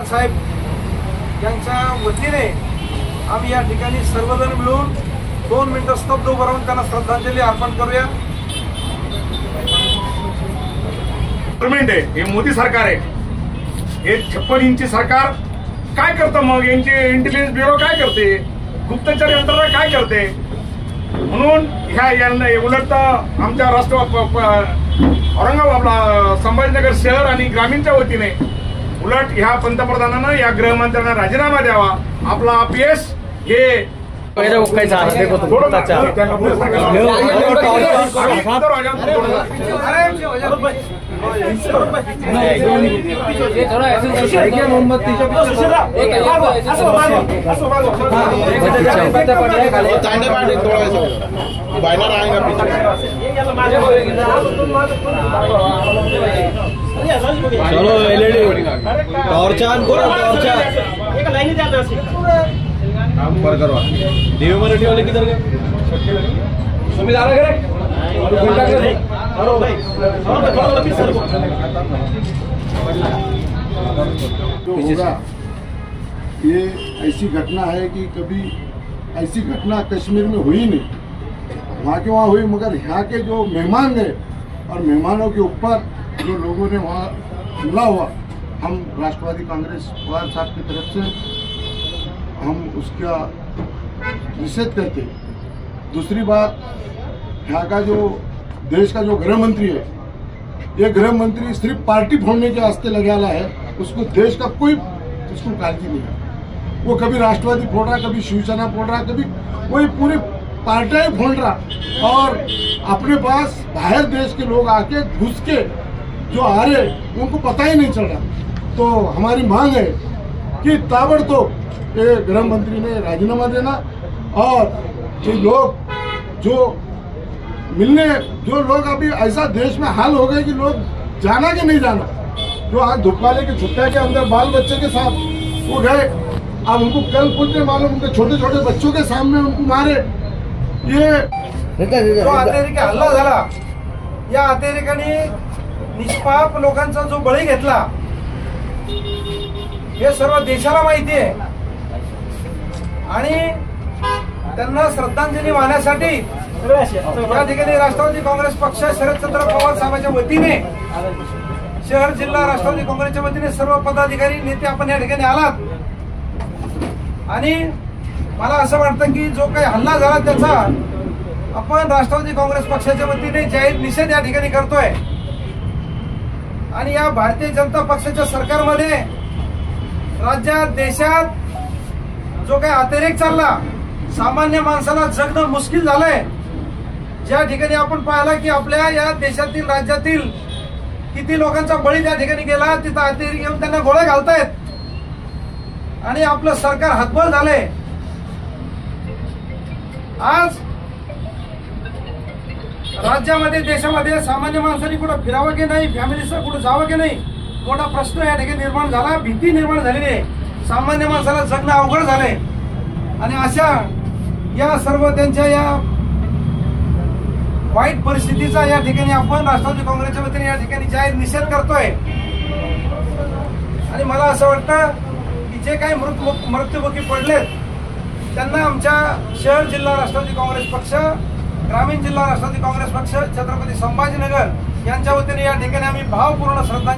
साहेब यांच्या वतीने आम्ही या ठिकाणी सर्वजण मिळून 2 मिनिटं स्तब्ध उभं राहून त्यांना श्रद्धांजली अर्पण करूया। गव्हर्नमेंट आहे, हे मोदी सरकार आहे, हे 56 इंची सरकार काय करतं? मग यांची इंटेलिजन्स ब्युरो काय करते? गुप्तचर यंत्रणा काय करते? म्हणून ह्या उलट आमच्या औरंगाबादला संभाजीनगर शहर आणि ग्रामीणच्या वतीने उलट ह्या पंतप्रधानांना या गृहमंत्र्यांना राजीनामा द्यावा। आपला अपयश हे चलो एलईडी टॉर्चर करवा देव मराठी वाले किधर गए? ये ऐसी घटना है कि कभी ऐसी घटना कश्मीर में हुई नहीं, वहाँ के वहाँ हुई, मगर यहाँ के जो मेहमान गए और मेहमानों के ऊपर जो लोगों ने वहाँ हमला हुआ, हम राष्ट्रवादी कांग्रेस पवार साहब की तरफ से हम उसका निषेध करते। दूसरी बात, यहाँ का जो देश का जो गृह मंत्री है, ये गृह मंत्री सिर्फ पार्टी फोड़ने के वास्ते लगा है, उसको देश का कोई उसको काळजी नहीं है। वो कभी राष्ट्रवादी फोड़ रहा, कभी शिवसेना फोड़ रहा, कभी वही पूरी पार्टियां फोड़ रहा, और अपने पास बाहर देश के लोग आके घुस के जो आ रहे उनको पता ही नहीं चल रहा। तो हमारी मांग है कि ताबड़तोड़ ये गृह मंत्री ने राजीनामा देना, और ये लोग जो मिलने जो लोग अभी ऐसा देश में हाल हो गए कि लोग जाना कि नहीं जाना, जो आज धुपकाले के छुट्टिया के अंदर बाल बच्चे के साथ वो गए, अब उनको कल कुछ नहीं मालूम, उनके छोटे छोटे बच्चों के सामने उनको मारे। ये जो अतिरेकी हल्ला झाला, या अतिरेकाने निष्पाप लोकांचा जो बळी घेतला हे सर्व देशाला माहिती आहे, आणि त्यांना श्रद्धांजली वाहण्यासाठी या ठिकाणी राष्ट्रवादी काँग्रेस पक्ष शरदचंद्र पवार साहेबांच्या वतीने शहर जिल्हा राष्ट्रवादी काँग्रेसच्या वतीने सर्व पदाधिकारी नेते आपण या ठिकाणी आलात, आणि मला असं वाटतं की जो काही हल्ला झाला त्याचा आपण राष्ट्रवादी काँग्रेस पक्षाच्या वतीने जाहीर निषेध या ठिकाणी करतोय। आणि या भारतीय जनता पक्षाच्या सरकारमध्ये राज्यात देशात जो काही अतिरेक चालला, सामान्य माणसाला जगणं मुश्किल झालंय। ज्या ठिकाणी आपण पाहिला की आपल्या या देशातील राज्यातील किती लोकांचा बळी त्या ठिकाणी गेला, तिथं अतिरेक येऊन त्यांना गोळ्या घालतायत आणि आपलं सरकार हतबल झालंय। आज राज्यामध्ये देशामध्ये सामान्य माणसांनी कुठं फिरावं की नाही, फॅमिलीसह कुठं जावं की नाही, मोठा प्रश्न या ठिकाणी निर्माण झाला, भीती निर्माण झालेली आहे, सामान्य माणसाला जगणं अवघड झालंय। आणि अशा या सर्व त्यांच्या या वाईट परिस्थितीचा या ठिकाणी आपण राष्ट्रवादी काँग्रेसच्या वतीने या ठिकाणी जाहीर निषेध करतोय। आणि मला असं वाटतं की जे काही मृत्युमुखी पडलेत त्यांना आमच्या शहर जिल्हा राष्ट्रवादी काँग्रेस पक्ष, ग्रामीण जिल्हा राष्ट्रवादी काँग्रेस पक्ष, छत्रपती संभाजीनगर यांच्या वतीने या ठिकाणी आम्ही भावपूर्ण श्रद्धांजली